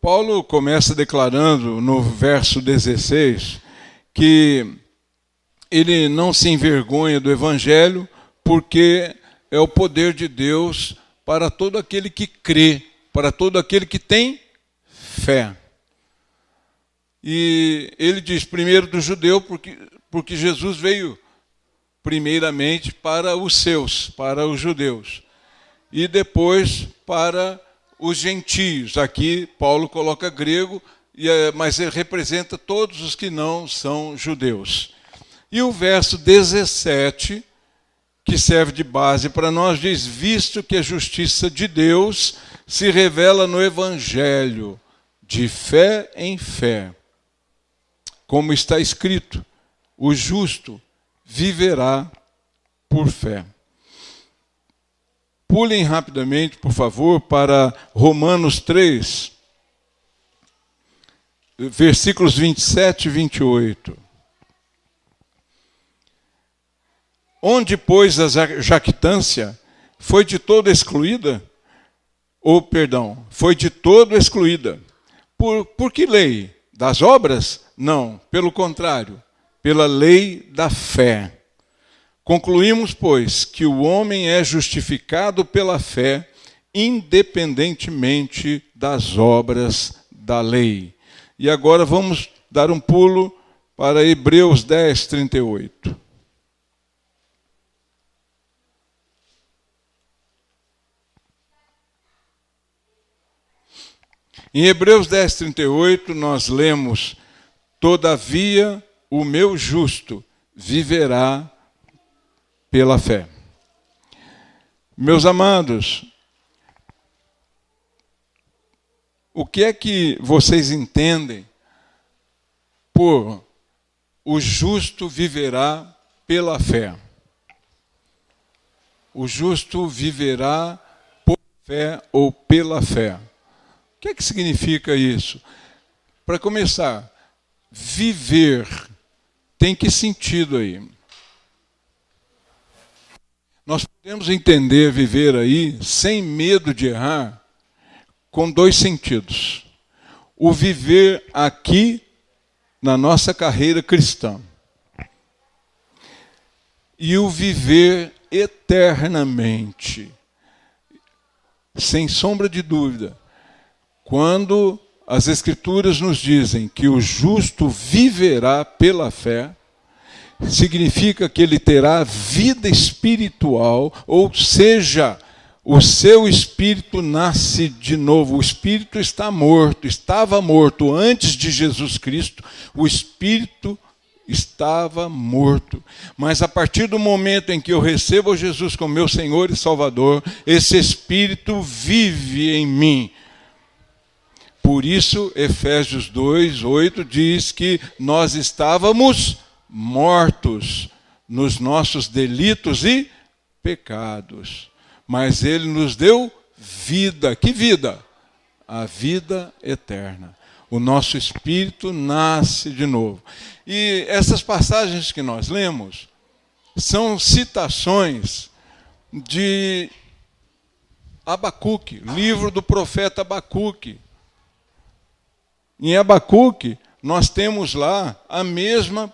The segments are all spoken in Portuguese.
Paulo começa declarando no verso 16 que ele não se envergonha do Evangelho porque é o poder de Deus para todo aquele que crê, para todo aquele que tem fé. E ele diz primeiro do judeu porque Jesus veio primeiramente para os seus, para os judeus, e depois para os gentios. Aqui Paulo coloca grego, mas ele representa todos os que não são judeus. E o verso 17, que serve de base para nós, diz: visto que a justiça de Deus se revela no Evangelho, de fé em fé, como está escrito, o justo viverá por fé. Pulem rapidamente, por favor, para Romanos 3, versículos 27 e 28. Onde, pois, a jactância foi de todo excluída? Foi de todo excluída. Por que lei? Das obras? Não, pelo contrário, pela lei da fé. Concluímos, pois, que o homem é justificado pela fé, independentemente das obras da lei. E agora vamos dar um pulo para Hebreus 10, 38. Em Hebreus 10, 38, nós lemos: todavia o meu justo viverá pela fé. Meus amados, o que é que vocês entendem por o justo viverá pela fé? O justo viverá por fé ou pela fé. O que é que significa isso? Para começar, viver tem que sentido aí? Nós podemos entender viver aí, sem medo de errar, com dois sentidos. O viver aqui, na nossa carreira cristã. E o viver eternamente. Sem sombra de dúvida. Quando as Escrituras nos dizem que o justo viverá pela fé, significa que ele terá vida espiritual, ou seja, o seu espírito nasce de novo. O espírito está morto, estava morto antes de Jesus Cristo, o espírito estava morto. Mas a partir do momento em que eu recebo Jesus como meu Senhor e Salvador, esse espírito vive em mim. Por isso, Efésios 2, 8 diz que nós estávamos mortos nos nossos delitos e pecados. Mas Ele nos deu vida. Que vida? A vida eterna. O nosso espírito nasce de novo. E essas passagens que nós lemos são citações de Abacuque, livro do profeta Abacuque. Em Abacuque, nós temos lá a mesma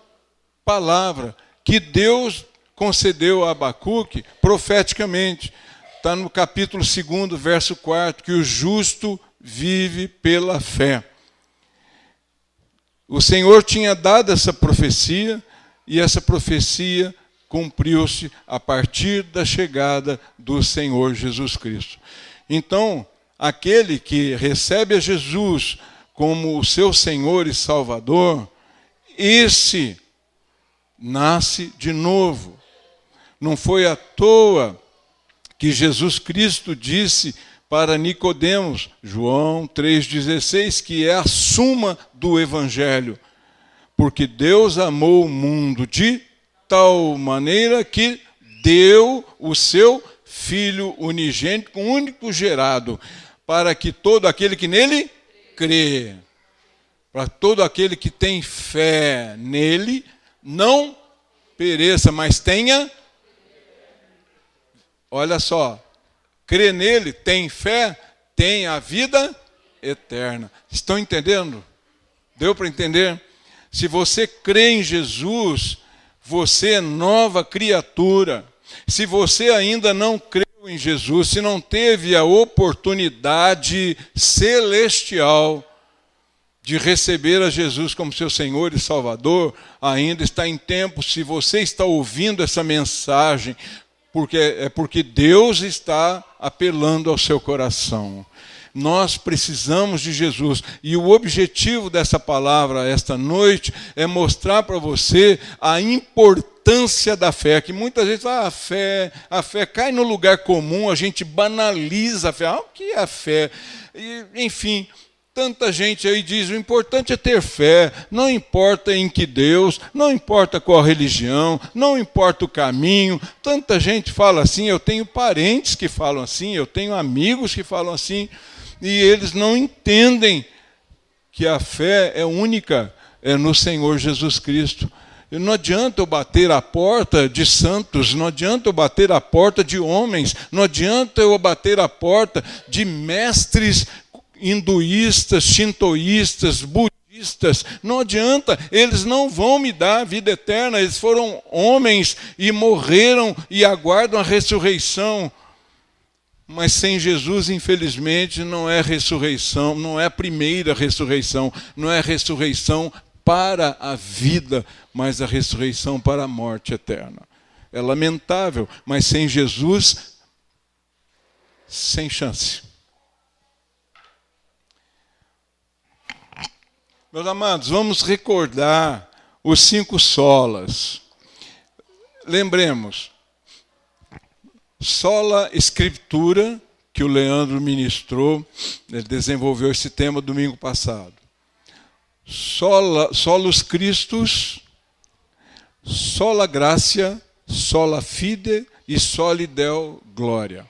palavra que Deus concedeu a Abacuque profeticamente. Está no capítulo 2, verso 4, que o justo vive pela fé. O Senhor tinha dado essa profecia, e essa profecia cumpriu-se a partir da chegada do Senhor Jesus Cristo. Então, aquele que recebe a Jesus como o seu Senhor e Salvador, esse nasce de novo. Não foi à toa que Jesus Cristo disse para Nicodemos, João 3,16, que é a suma do Evangelho. Porque Deus amou o mundo de tal maneira que deu o seu Filho unigênito, único gerado, para que todo aquele que nele crê, para todo aquele que tem fé nele, não pereça, mas tenha, olha só, crê nele, tem fé, tem a vida eterna. Estão entendendo? Deu para entender? Se você crê em Jesus, você é nova criatura. Se você ainda não creu em Jesus, se não teve a oportunidade celestial de receber a Jesus como seu Senhor e Salvador, ainda está em tempo. Se você está ouvindo essa mensagem, porque Deus está apelando ao seu coração. Nós precisamos de Jesus. E o objetivo dessa palavra esta noite é mostrar para você a importância da fé. Que muitas vezes a fé cai no lugar comum, a gente banaliza a fé. O que é a fé? Enfim, tanta gente aí diz, o importante é ter fé, não importa em que Deus, não importa qual religião, não importa o caminho. Tanta gente fala assim, eu tenho parentes que falam assim, eu tenho amigos que falam assim, e eles não entendem que a fé é única, é no Senhor Jesus Cristo. E não adianta eu bater a porta de santos, não adianta eu bater a porta de homens, não adianta eu bater a porta de mestres hinduístas, shintoístas, budistas, não adianta, eles não vão me dar a vida eterna. Eles foram homens e morreram e aguardam a ressurreição. Mas sem Jesus, infelizmente, não é ressurreição, não é a primeira ressurreição, não é a ressurreição para a vida, mas a ressurreição para a morte eterna. É lamentável, mas sem Jesus, sem chance. Meus amados, vamos recordar os 5 solas. Lembremos, sola Escritura, que o Leandro ministrou, ele desenvolveu esse tema domingo passado. Solus Christus, sola gratia, sola fide e soli Deo gloria.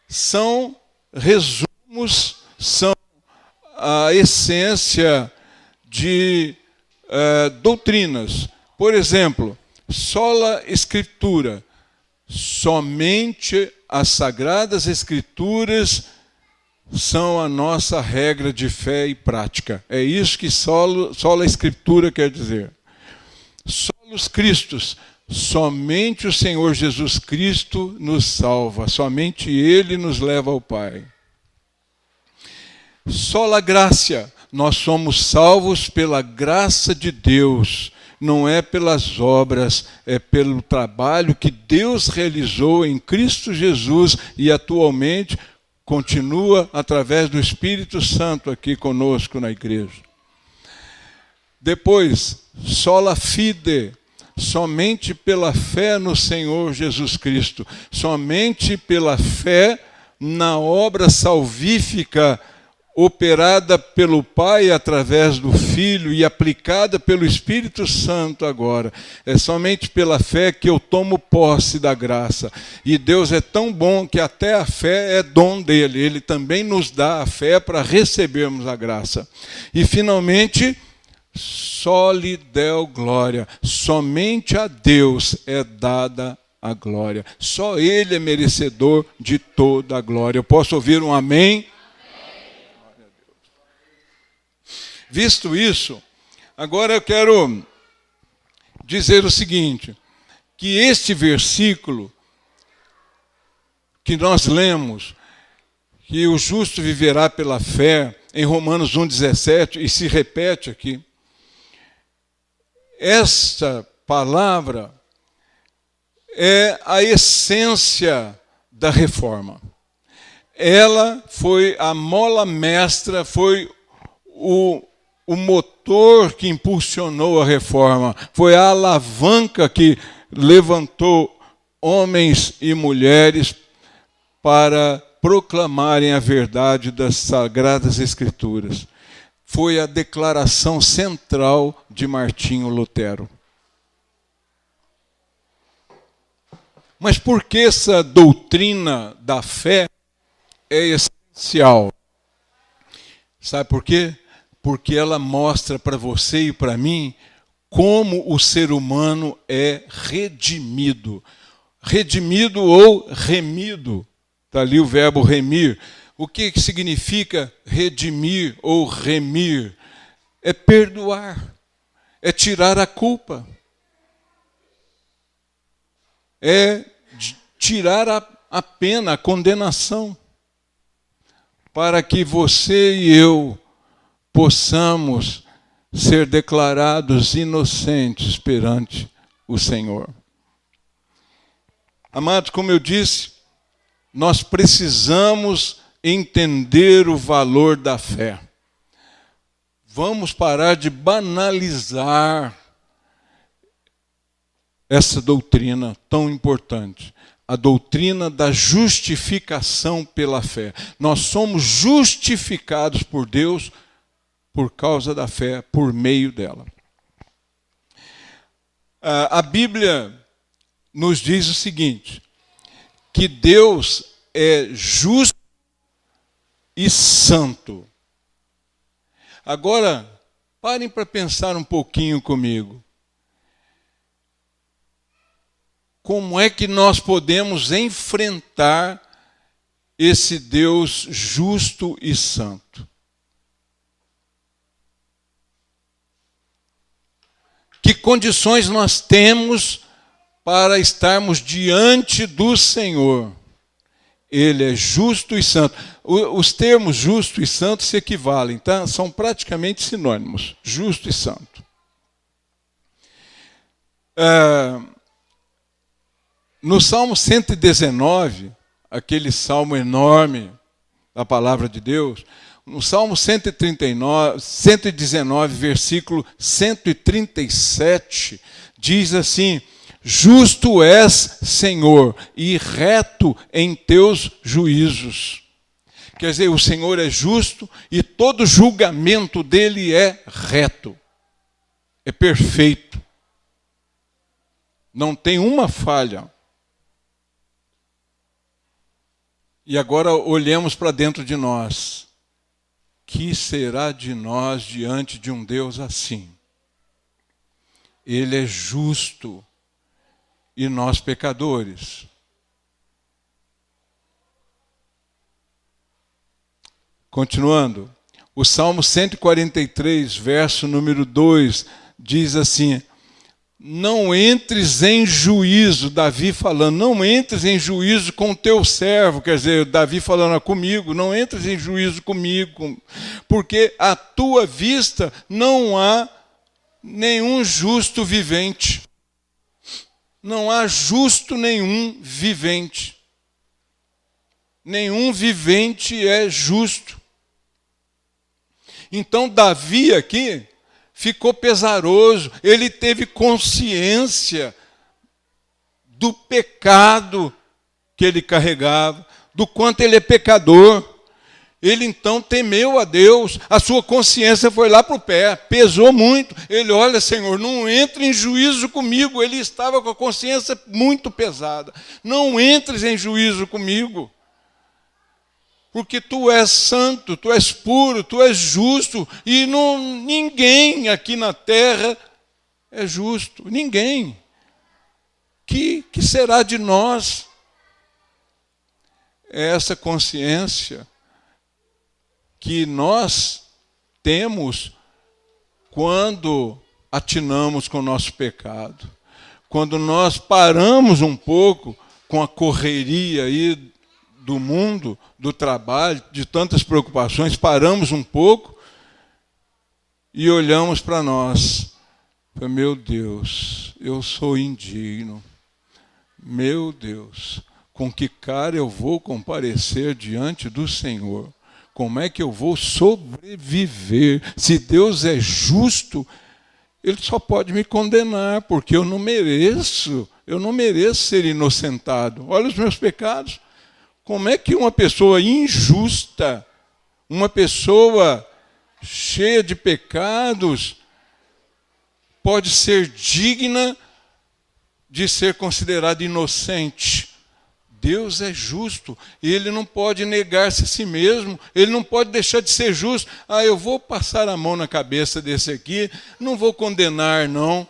São resumos, são a essência de doutrinas. Por exemplo, sola Escritura, somente as Sagradas Escrituras são a nossa regra de fé e prática. É isso que sola Escritura quer dizer. Solus Christus, somente o Senhor Jesus Cristo nos salva, somente Ele nos leva ao Pai. Sola gratia, nós somos salvos pela graça de Deus, não é pelas obras, é pelo trabalho que Deus realizou em Cristo Jesus e atualmente continua através do Espírito Santo aqui conosco na igreja. Depois, sola fide, somente pela fé no Senhor Jesus Cristo, somente pela fé na obra salvífica operada pelo Pai através do Filho e aplicada pelo Espírito Santo agora. É somente pela fé que eu tomo posse da graça. E Deus é tão bom que até a fé é dom dele. Ele também nos dá a fé para recebermos a graça. E finalmente, soli Deo gloria. Somente a Deus é dada a glória. Só Ele é merecedor de toda a glória. Eu posso ouvir um amém? Visto isso, agora eu quero dizer o seguinte, que este versículo que nós lemos, que o justo viverá pela fé, em Romanos 1,17, e se repete aqui, esta palavra é a essência da reforma. Ela foi a mola mestra, foi o motor que impulsionou a reforma, foi a alavanca que levantou homens e mulheres para proclamarem a verdade das Sagradas Escrituras. Foi a declaração central de Martinho Lutero. Mas por que essa doutrina da fé é essencial? Sabe por quê? Porque ela mostra para você e para mim como o ser humano é redimido. Redimido ou remido. Está ali o verbo remir. O que significa redimir ou remir? É perdoar, é tirar a culpa, é tirar a pena, a condenação, para que você e eu possamos ser declarados inocentes perante o Senhor. Amados, como eu disse, nós precisamos entender o valor da fé. Vamos parar de banalizar essa doutrina tão importante. A doutrina da justificação pela fé. Nós somos justificados por Deus por causa da fé, por meio dela. A Bíblia nos diz o seguinte, que Deus é justo e santo. Agora, parem para pensar um pouquinho comigo. Como é que nós podemos enfrentar esse Deus justo e santo? Que condições nós temos para estarmos diante do Senhor? Ele é justo e santo. Os termos justo e santo se equivalem, tá? São praticamente sinônimos, justo e santo. No Salmo 119, aquele salmo enorme da palavra de Deus, no Salmo 119, versículo 137, diz assim: justo és, Senhor, e reto em teus juízos. Quer dizer, o Senhor é justo e todo julgamento dele é reto, é perfeito. Não tem uma falha. E agora olhemos para dentro de nós. Que será de nós diante de um Deus assim? Ele é justo e nós pecadores. Continuando, o Salmo 143, verso número 2, diz assim: não entres em juízo, Davi falando, não entres em juízo com o teu servo, quer dizer, Davi falando comigo, não entres em juízo comigo, porque à tua vista não há nenhum justo vivente. Não há justo nenhum vivente. Nenhum vivente é justo. Então Davi aqui ficou pesaroso, ele teve consciência do pecado que ele carregava, do quanto ele é pecador. Ele então temeu a Deus, a sua consciência foi lá para o pé, pesou muito. Ele, olha, Senhor, não entre em juízo comigo. Ele estava com a consciência muito pesada. Não entres em juízo comigo. Porque tu és santo, tu és puro, tu és justo, e ninguém aqui na terra é justo, ninguém. Que será de nós? É essa consciência que nós temos quando atinamos com o nosso pecado, quando nós paramos um pouco com a correria aí do mundo, do trabalho, de tantas preocupações, paramos um pouco e olhamos para nós. Meu Deus, eu sou indigno. Meu Deus, com que cara eu vou comparecer diante do Senhor? Como é que eu vou sobreviver? Se Deus é justo, Ele só pode me condenar, porque eu não mereço ser inocentado. Olha os meus pecados. Como é que uma pessoa injusta, uma pessoa cheia de pecados, pode ser digna de ser considerada inocente? Deus é justo, Ele não pode negar-se a si mesmo, Ele não pode deixar de ser justo. Eu vou passar a mão na cabeça desse aqui, não vou condenar, não.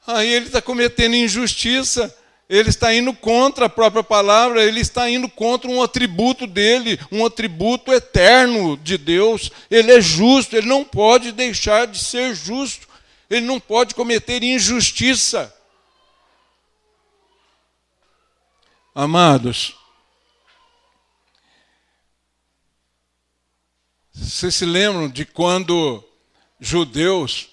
Ele está cometendo injustiça. Ele está indo contra a própria palavra, ele está indo contra um atributo dele, um atributo eterno de Deus. Ele é justo, ele não pode deixar de ser justo, ele não pode cometer injustiça. Amados, vocês se lembram de quando judeus,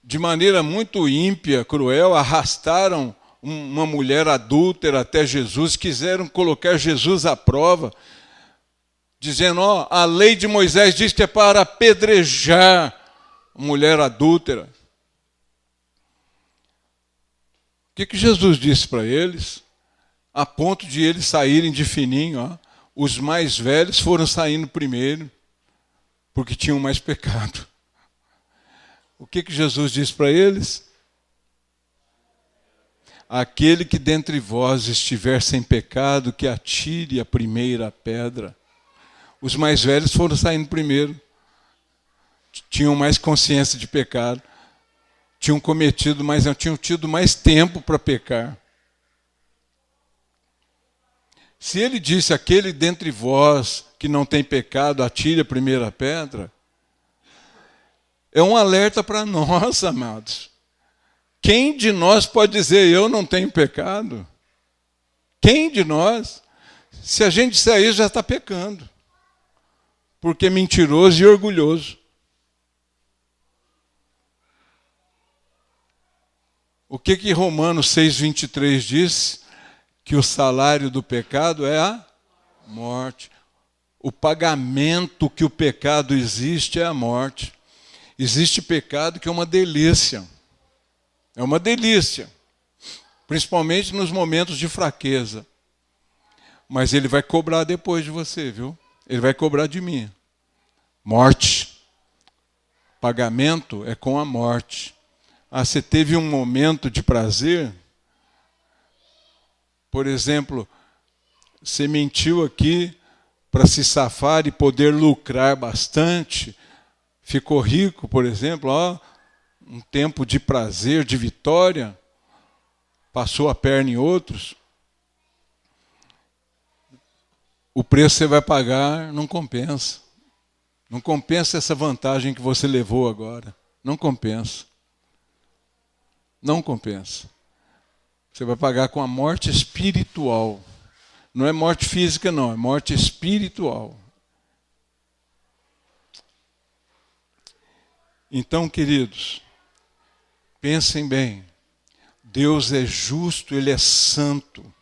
de maneira muito ímpia, cruel, arrastaram uma mulher adúltera até Jesus, quiseram colocar Jesus à prova, dizendo, a lei de Moisés diz que é para apedrejar a mulher adúltera. O que Jesus disse para eles? A ponto de eles saírem de fininho, os mais velhos foram saindo primeiro, porque tinham mais pecado. O que Jesus disse para eles? Aquele que dentre vós estiver sem pecado, que atire a primeira pedra. Os mais velhos foram saindo primeiro. Tinham mais consciência de pecado. Tinham cometido mais, tinham tido mais tempo para pecar. Se ele disse, aquele dentre vós que não tem pecado, atire a primeira pedra, é um alerta para nós, amados. Quem de nós pode dizer, eu não tenho pecado? Quem de nós? Se a gente disser isso, já está pecando. Porque é mentiroso e orgulhoso. O que Romanos 6,23 diz? Que o salário do pecado é a morte. O pagamento que o pecado existe é a morte. Existe pecado que é uma delícia. É uma delícia. Principalmente nos momentos de fraqueza. Mas ele vai cobrar depois de você, viu? Ele vai cobrar de mim. Morte. Pagamento é com a morte. Você teve um momento de prazer? Por exemplo, você mentiu aqui para se safar e poder lucrar bastante. Ficou rico, por exemplo, um tempo de prazer, de vitória. Passou a perna em outros. O preço que você vai pagar não compensa. Não compensa essa vantagem que você levou agora. Não compensa. Não compensa. Você vai pagar com a morte espiritual. Não é morte física, não. É morte espiritual. Então, queridos, pensem bem. Deus é justo, Ele é santo.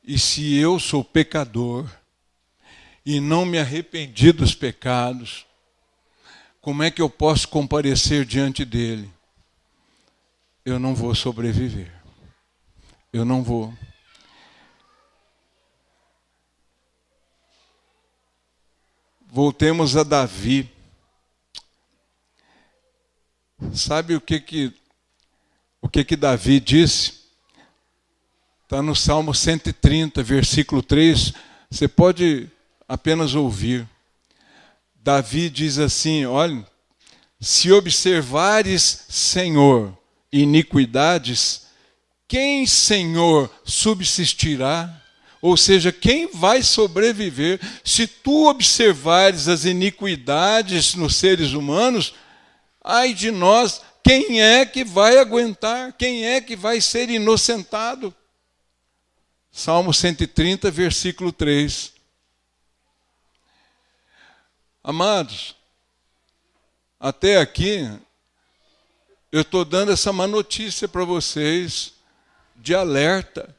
E se eu sou pecador e não me arrependi dos pecados, como é que eu posso comparecer diante dEle? Eu não vou sobreviver. Eu não vou. Voltemos a Davi. Sabe o que Davi disse? Está no Salmo 130, versículo 3. Você pode apenas ouvir. Davi diz assim, olha, se observares, Senhor, iniquidades, quem, Senhor, subsistirá? Ou seja, quem vai sobreviver? Se tu observares as iniquidades nos seres humanos, ai de nós, quem é que vai aguentar? Quem é que vai ser inocentado? Salmo 130, versículo 3. Amados, até aqui, eu estou dando essa má notícia para vocês, de alerta.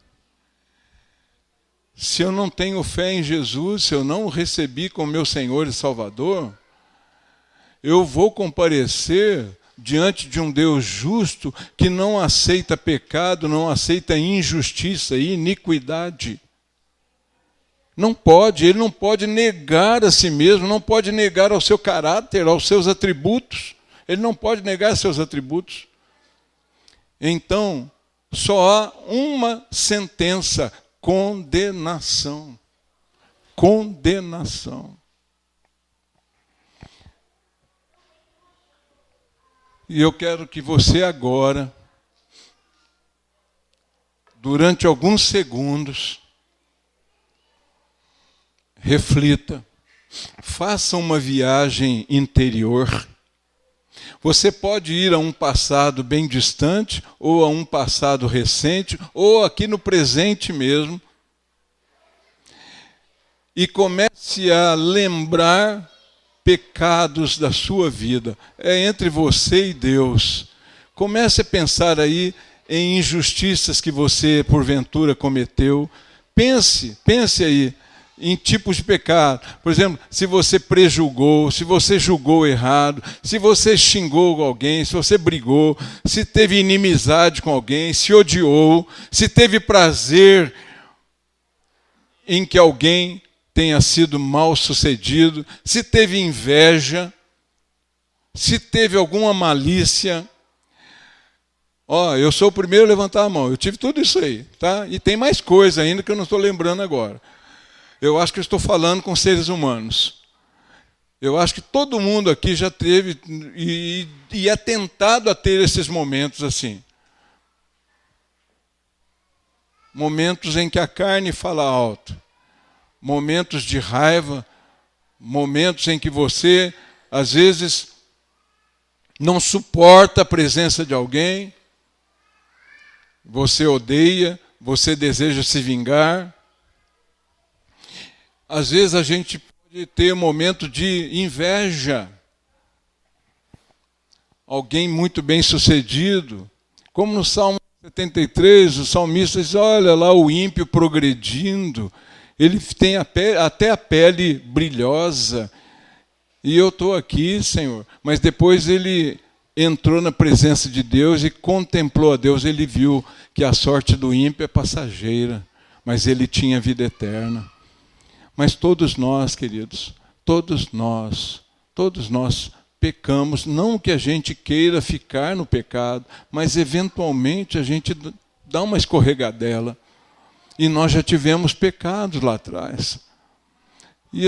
Se eu não tenho fé em Jesus, se eu não o recebi como meu Senhor e Salvador, eu vou comparecer diante de um Deus justo que não aceita pecado, não aceita injustiça e iniquidade. Não pode, ele não pode negar a si mesmo, não pode negar ao seu caráter, aos seus atributos. Ele não pode negar seus atributos. Então, só há uma sentença: condenação. Condenação. E eu quero que você agora durante alguns segundos, reflita, faça uma viagem interior. Você pode ir a um passado bem distante, ou a um passado recente, ou aqui no presente mesmo, e comece a lembrar pecados da sua vida. É entre você e Deus. Comece a pensar aí em injustiças que você, porventura, cometeu. Pense aí em tipos de pecado. Por exemplo, se você prejulgou, se você julgou errado, se você xingou alguém, se você brigou, se teve inimizade com alguém, se odiou, se teve prazer em que alguém tenha sido mal sucedido, se teve inveja, se teve alguma malícia. Eu sou o primeiro a levantar a mão. Eu tive tudo isso aí, tá? E tem mais coisa ainda que eu não estou lembrando agora. Eu acho que eu estou falando com seres humanos. Eu acho que todo mundo aqui já teve e é tentado a ter esses momentos assim. Momentos em que a carne fala alto. Momentos de raiva. Momentos em que você, às vezes, não suporta a presença de alguém. Você odeia, você deseja se vingar. Às vezes a gente pode ter um momento de inveja. Alguém muito bem sucedido. Como no Salmo 73, o salmista diz, olha lá o ímpio progredindo. Ele tem até a pele brilhosa. E eu estou aqui, Senhor. Mas depois ele entrou na presença de Deus e contemplou a Deus. Ele viu que a sorte do ímpio é passageira. Mas ele tinha vida eterna. Mas todos nós, queridos, todos nós pecamos, não que a gente queira ficar no pecado, mas eventualmente a gente dá uma escorregadela. E nós já tivemos pecados lá atrás. E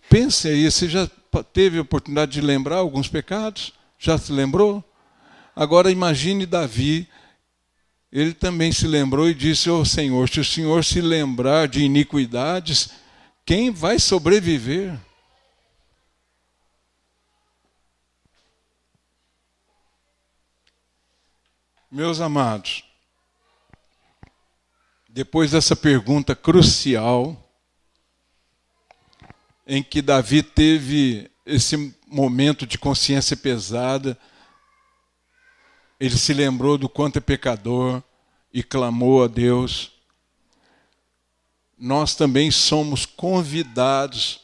pense aí, você já teve a oportunidade de lembrar alguns pecados? Já se lembrou? Agora imagine Davi. Ele também se lembrou e disse, Senhor, se o Senhor se lembrar de iniquidades, quem vai sobreviver? Meus amados, depois dessa pergunta crucial, em que Davi teve esse momento de consciência pesada, ele se lembrou do quanto é pecador e clamou a Deus. Nós também somos convidados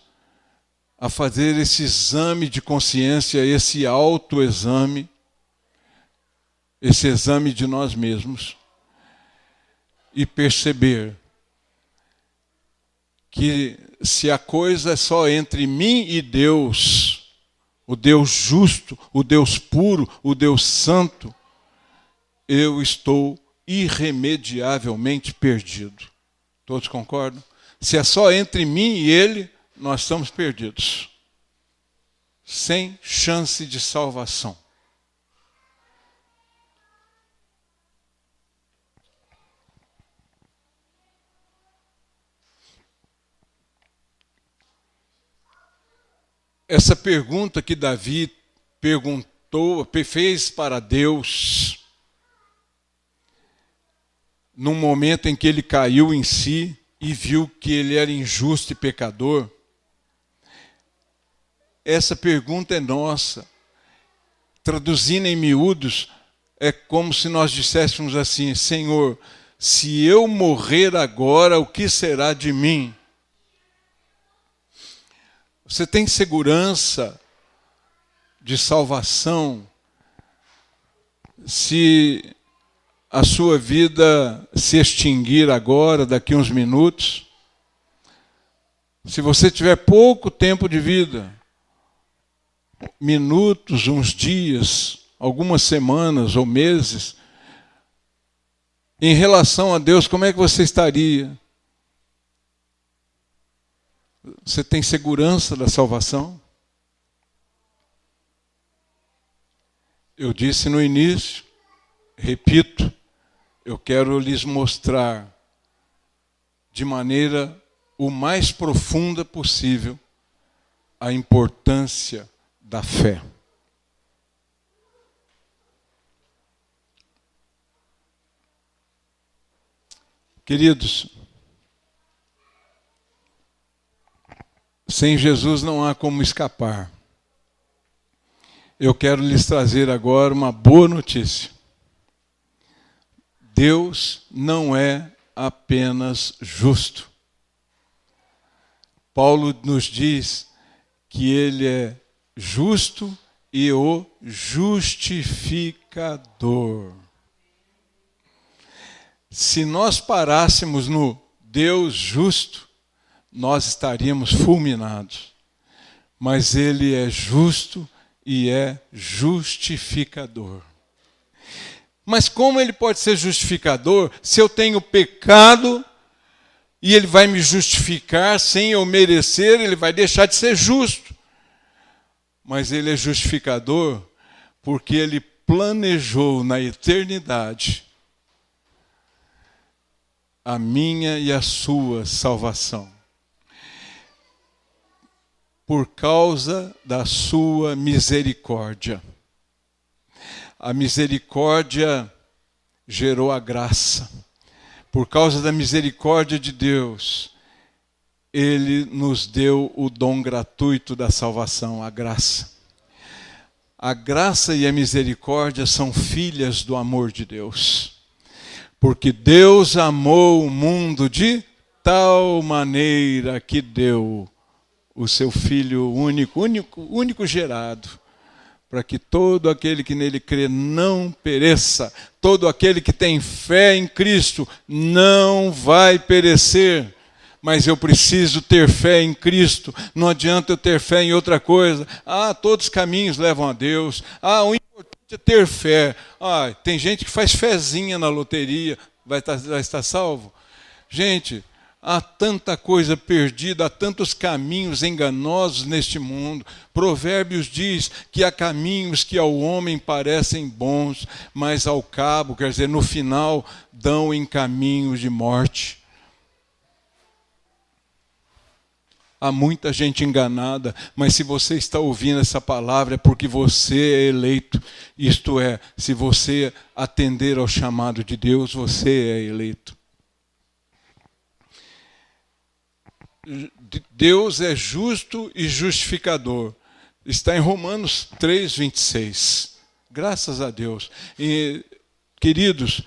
a fazer esse exame de consciência, esse autoexame, esse exame de nós mesmos e perceber que se a coisa é só entre mim e Deus, o Deus justo, o Deus puro, o Deus santo, eu estou irremediavelmente perdido. Todos concordam? Se é só entre mim e Ele, nós estamos perdidos. Sem chance de salvação. Essa pergunta que Davi fez para Deus, num momento em que ele caiu em si e viu que ele era injusto e pecador, essa pergunta é nossa. Traduzindo em miúdos, é como se nós disséssemos assim, Senhor, se eu morrer agora, o que será de mim? Você tem segurança de salvação se a sua vida se extinguir agora, daqui a uns minutos? Se você tiver pouco tempo de vida, minutos, uns dias, algumas semanas ou meses, em relação a Deus, como é que você estaria? Você tem segurança da salvação? Eu disse no início, repito, eu quero lhes mostrar de maneira o mais profunda possível a importância da fé. Queridos, sem Jesus não há como escapar. Eu quero lhes trazer agora uma boa notícia. Deus não é apenas justo. Paulo nos diz que Ele é justo e o justificador. Se nós parássemos no Deus justo, nós estaríamos fulminados. Mas Ele é justo e é justificador. Mas como Ele pode ser justificador se eu tenho pecado e Ele vai me justificar sem eu merecer? Ele vai deixar de ser justo. Mas Ele é justificador porque Ele planejou na eternidade a minha e a sua salvação. Por causa da sua misericórdia. A misericórdia gerou a graça. Por causa da misericórdia de Deus, Ele nos deu o dom gratuito da salvação, a graça. A graça e a misericórdia são filhas do amor de Deus. Porque Deus amou o mundo de tal maneira que deu o seu Filho único gerado, para que todo aquele que nele crê não pereça, todo aquele que tem fé em Cristo não vai perecer. Mas eu preciso ter fé em Cristo, não adianta eu ter fé em outra coisa. Todos os caminhos levam a Deus. O importante é ter fé. Tem gente que faz fezinha na loteria, vai estar salvo. Gente, há tanta coisa perdida, há tantos caminhos enganosos neste mundo. Provérbios diz que há caminhos que ao homem parecem bons, mas ao cabo, quer dizer, no final, dão em caminhos de morte. Há muita gente enganada, mas se você está ouvindo essa palavra é porque você é eleito. Isto é, se você atender ao chamado de Deus, você é eleito. Deus é justo e justificador. Está em Romanos 3:26. Graças a Deus. E, queridos,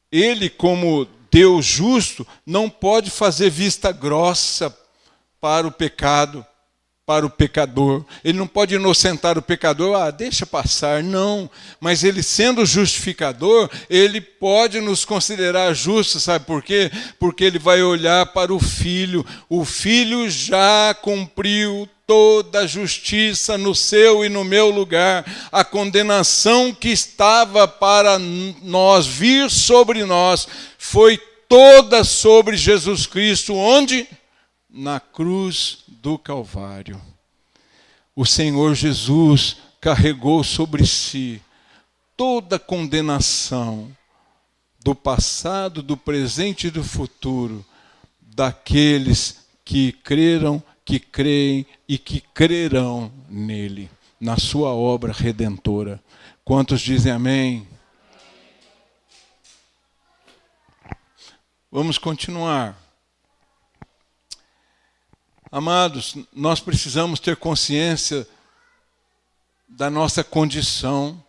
Ele, como Deus justo, não pode fazer vista grossa para o pecado, para o pecador. Ele não pode inocentar o pecador, deixa passar, não. Mas Ele, sendo justificador, Ele pode nos considerar justos, sabe por quê? Porque Ele vai olhar para o Filho. O Filho já cumpriu toda a justiça no seu e no meu lugar. A condenação que estava para nós, vir sobre nós, foi toda sobre Jesus Cristo. Onde? Na cruz do Calvário. O Senhor Jesus carregou sobre si toda a condenação do passado, do presente e do futuro daqueles que creram, que creem e que crerão nele, na sua obra redentora. Quantos dizem amém? Vamos continuar. Amados, nós precisamos ter consciência da nossa condição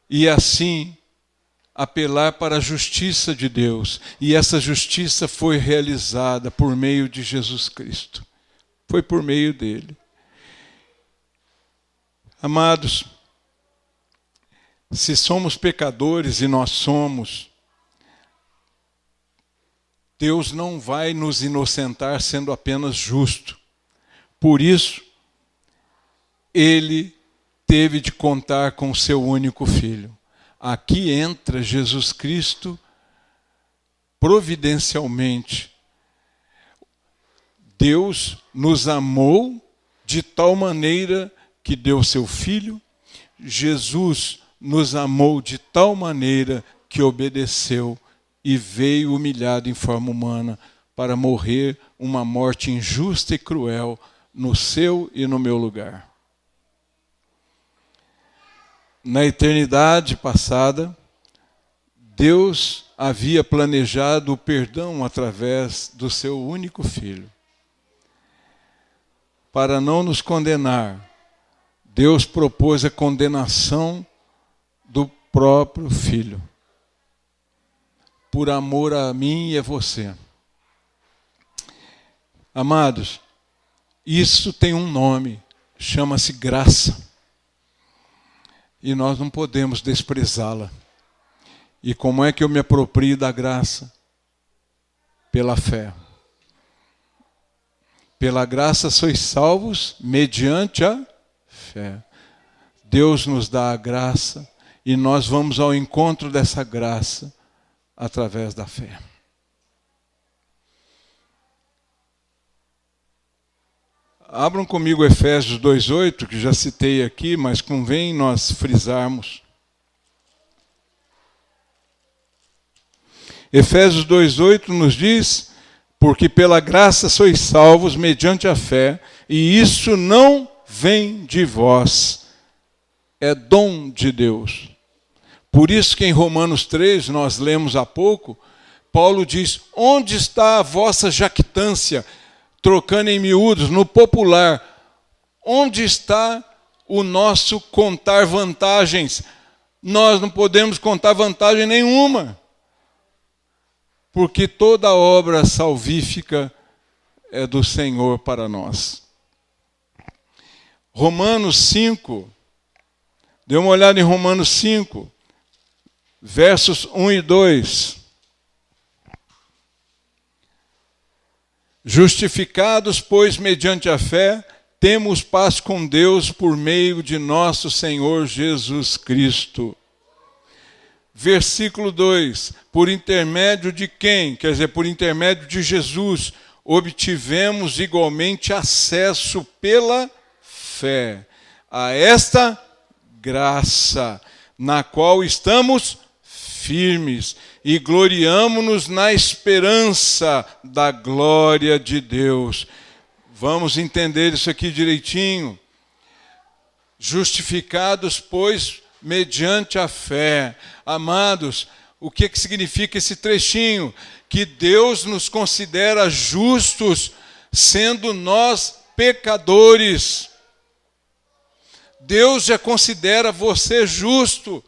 e assim apelar para a justiça de Deus. E essa justiça foi realizada por meio de Jesus Cristo. Foi por meio dele. Amados, se somos pecadores, e nós somos, Deus não vai nos inocentar sendo apenas justo. Por isso, Ele teve de contar com o seu único Filho. Aqui entra Jesus Cristo providencialmente. Deus nos amou de tal maneira que deu seu Filho. Jesus nos amou de tal maneira que obedeceu e veio humilhado em forma humana para morrer uma morte injusta e cruel no seu e no meu lugar. Na eternidade passada, Deus havia planejado o perdão através do seu único Filho. Para não nos condenar, Deus propôs a condenação do próprio Filho, por amor a mim e a você. Amados, isso tem um nome, chama-se graça. E nós não podemos desprezá-la. E como é que eu me aproprio da graça? Pela fé. Pela graça sois salvos mediante a fé. Deus nos dá a graça e nós vamos ao encontro dessa graça através da fé. Abram comigo Efésios 2:8, que já citei aqui, mas convém nós frisarmos. Efésios 2:8 nos diz: porque pela graça sois salvos mediante a fé, e isso não vem de vós, é dom de Deus. Por isso que em Romanos 3, nós lemos há pouco, Paulo diz: onde está a vossa jactância? Trocando em miúdos, no popular, onde está o nosso contar vantagens? Nós não podemos contar vantagem nenhuma, porque toda obra salvífica é do Senhor para nós. Romanos 5, dê uma olhada em Romanos 5, versos 1 e 2. Justificados, pois, mediante a fé, temos paz com Deus por meio de nosso Senhor Jesus Cristo. Versículo 2, por intermédio de quem? Quer dizer, por intermédio de Jesus, obtivemos igualmente acesso pela fé a esta graça, na qual estamos firmes e gloriamo-nos na esperança da glória de Deus. Vamos entender isso aqui direitinho. Justificados, pois, mediante a fé. Amados, o que significa esse trechinho? Que Deus nos considera justos, sendo nós pecadores. Deus já considera você justo.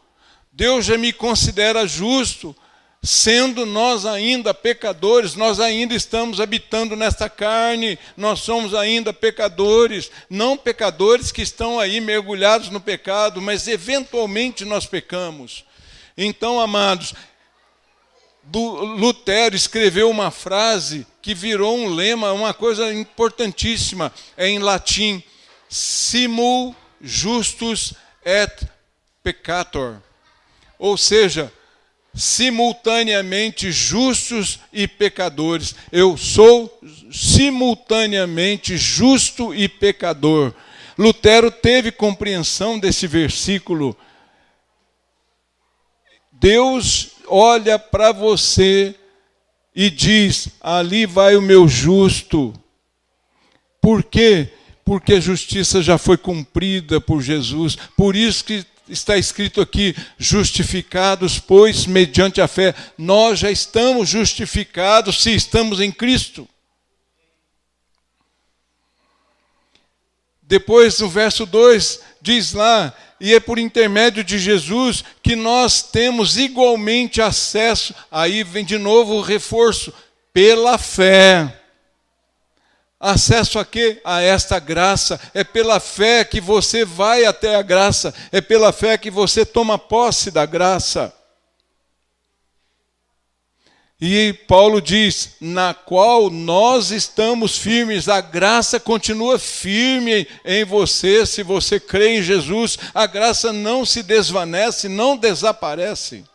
Deus já me considera justo, sendo nós ainda pecadores, nós ainda estamos habitando nesta carne, nós somos ainda pecadores, não pecadores que estão aí mergulhados no pecado, mas eventualmente nós pecamos. Então, amados, Lutero escreveu uma frase que virou um lema, uma coisa importantíssima, é em latim: simul justus et peccator. Ou seja, simultaneamente justos e pecadores. Eu sou simultaneamente justo e pecador. Lutero teve compreensão desse versículo. Deus olha para você e diz: ali vai o meu justo. Por quê? Porque a justiça já foi cumprida por Jesus. Por isso que está escrito aqui: justificados, pois, mediante a fé. Nós já estamos justificados se estamos em Cristo. Depois, no verso 2, diz lá: e é por intermédio de Jesus que nós temos igualmente acesso. Aí vem de novo o reforço: pela fé. Acesso a quê? A esta graça. É pela fé que você vai até a graça. É pela fé que você toma posse da graça. E Paulo diz: na qual nós estamos firmes. A graça continua firme em você, se você crê em Jesus. A graça não se desvanece, não desaparece.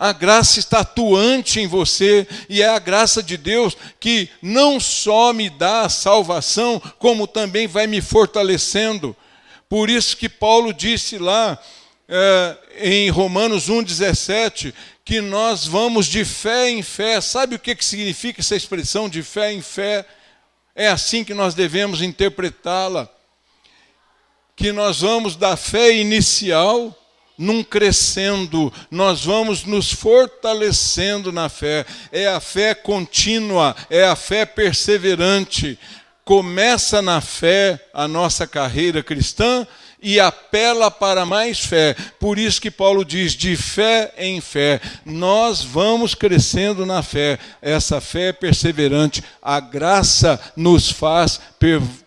A graça está atuante em você, e é a graça de Deus que não só me dá a salvação, como também vai me fortalecendo. Por isso que Paulo disse lá em Romanos 1,17, que nós vamos de fé em fé. Sabe o que significa essa expressão de fé em fé? É assim que nós devemos interpretá-la. Que nós vamos da fé inicial num crescendo, nós vamos nos fortalecendo na fé. É a fé contínua, é a fé perseverante. Começa na fé a nossa carreira cristã e apela para mais fé. Por isso que Paulo diz, de fé em fé, nós vamos crescendo na fé. Essa fé é perseverante. A graça nos faz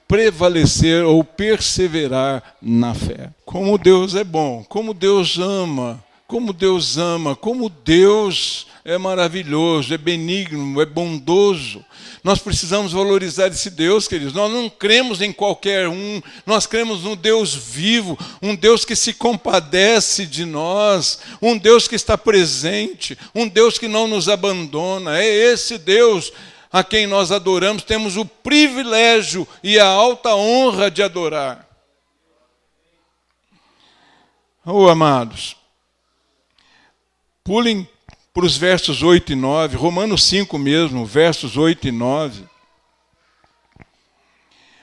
prevalecer ou perseverar na fé. Como Deus é bom, como Deus ama, como Deus ama, como Deus é maravilhoso, é benigno, é bondoso. Nós precisamos valorizar esse Deus, queridos. Nós não cremos em qualquer um, nós cremos num Deus vivo, um Deus que se compadece de nós, um Deus que está presente, um Deus que não nos abandona. É esse Deus a quem nós adoramos, temos o privilégio e a alta honra de adorar. Oh, amados, pulem para os versos 8 e 9, Romanos 5 mesmo, versos 8 e 9.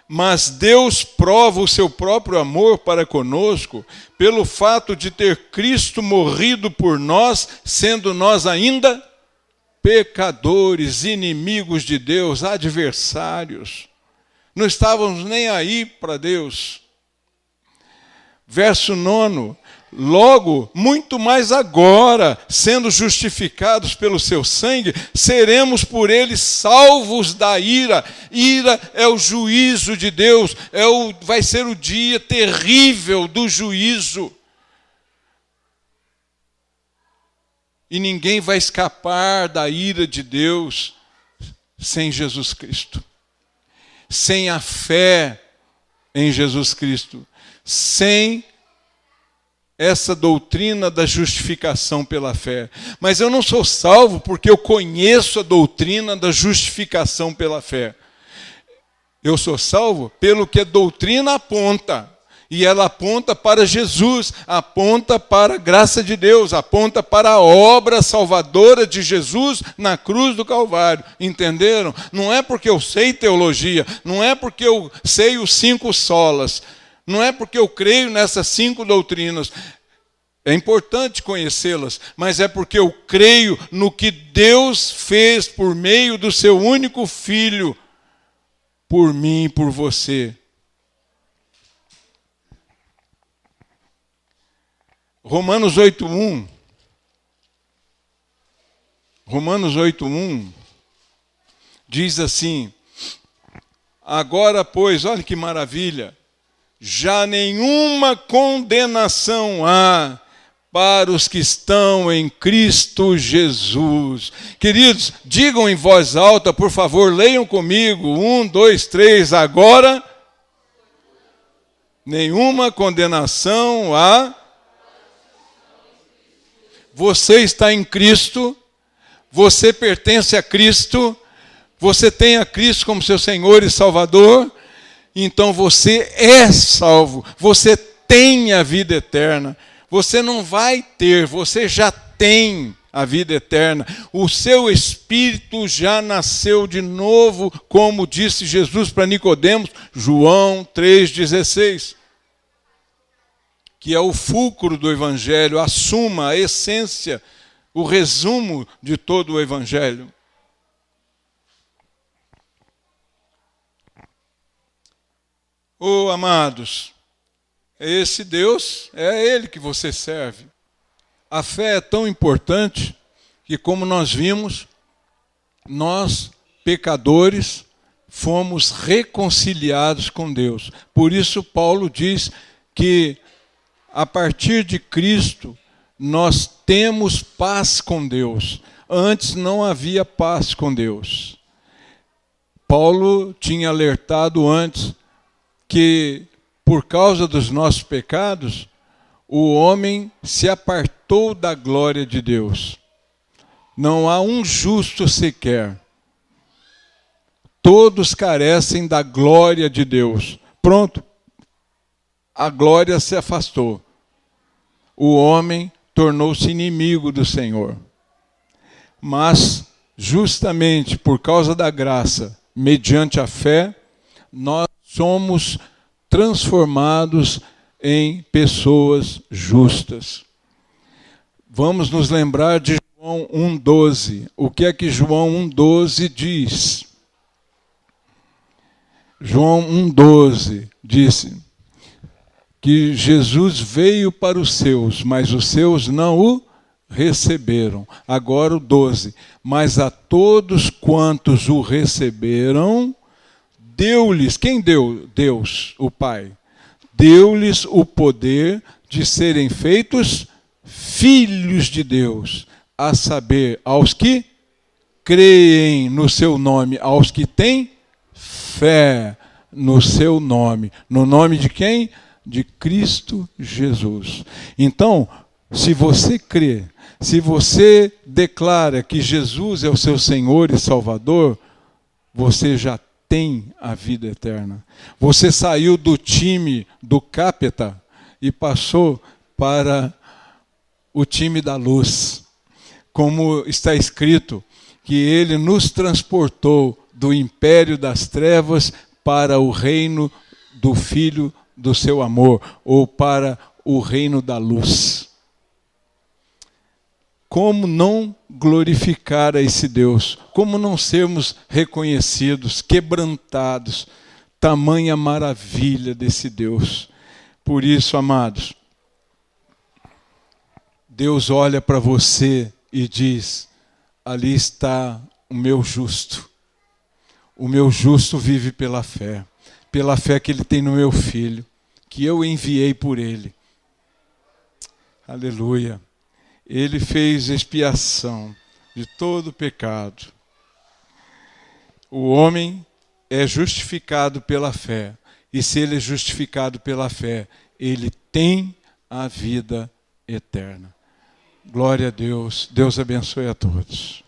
Mas Deus prova o seu próprio amor para conosco, pelo fato de ter Cristo morrido por nós, sendo nós ainda pecadores, inimigos de Deus, adversários. Não estávamos nem aí para Deus. Verso 9. Logo, muito mais agora, sendo justificados pelo seu sangue, seremos por ele salvos da ira. Ira é o juízo de Deus, vai ser o dia terrível do juízo. E ninguém vai escapar da ira de Deus sem Jesus Cristo. Sem a fé em Jesus Cristo. Sem essa doutrina da justificação pela fé. Mas eu não sou salvo porque eu conheço a doutrina da justificação pela fé. Eu sou salvo pelo que a doutrina aponta. E ela aponta para Jesus, aponta para a graça de Deus, aponta para a obra salvadora de Jesus na cruz do Calvário. Entenderam? Não é porque eu sei teologia, não é porque eu sei os 5 solas, não é porque eu creio nessas 5 doutrinas. É importante conhecê-las, mas é porque eu creio no que Deus fez por meio do seu único Filho, por mim e por você. Romanos 8:1. Romanos 8:1 diz assim: agora, pois, olha que maravilha, já nenhuma condenação há para os que estão em Cristo Jesus. Queridos, digam em voz alta, por favor, leiam comigo. 1, 2, 3, agora. Nenhuma condenação há. Você está em Cristo, você pertence a Cristo, você tem a Cristo como seu Senhor e Salvador, então você é salvo, você tem a vida eterna. Você não vai ter, você já tem a vida eterna. O seu espírito já nasceu de novo, como disse Jesus para Nicodemos, João 3,16. Que é o fulcro do Evangelho, a suma, a essência, o resumo de todo o Evangelho. Oh, amados, esse Deus, é Ele que você serve. A fé é tão importante que, como nós vimos, nós, pecadores, fomos reconciliados com Deus. Por isso, Paulo diz que a partir de Cristo, nós temos paz com Deus. Antes não havia paz com Deus. Paulo tinha alertado antes que, por causa dos nossos pecados, o homem se apartou da glória de Deus. Não há um justo sequer. Todos carecem da glória de Deus. Pronto. a glória se afastou. O homem tornou-se inimigo do Senhor. Mas, justamente por causa da graça, mediante a fé, nós somos transformados em pessoas justas. Vamos nos lembrar de João 1,12. O que é que João 1,12 diz? João 1,12 disse que Jesus veio para os seus, mas os seus não o receberam. Agora o 12. Mas a todos quantos o receberam, deu-lhes. Quem deu? Deus, o Pai. Deu-lhes o poder de serem feitos filhos de Deus, a saber, aos que creem no seu nome, aos que têm fé no seu nome. No nome de quem? De Cristo Jesus. Então, se você crê, se você declara que Jesus é o seu Senhor e Salvador, você já tem a vida eterna. Você saiu do time do capeta e passou para o time da luz. Como está escrito, que ele nos transportou do império das trevas para o reino do Filho do seu amor, ou para o reino da luz. Como não glorificar a esse Deus? Como não sermos reconhecidos, quebrantados? Tamanha maravilha desse Deus. Por isso, amados, Deus olha para você e diz: ali está o meu justo. O meu justo vive pela fé que ele tem no meu filho, que eu enviei por ele. Aleluia. Ele fez expiação de todo pecado. O homem é justificado pela fé. E se ele é justificado pela fé, ele tem a vida eterna. Glória a Deus. Deus abençoe a todos.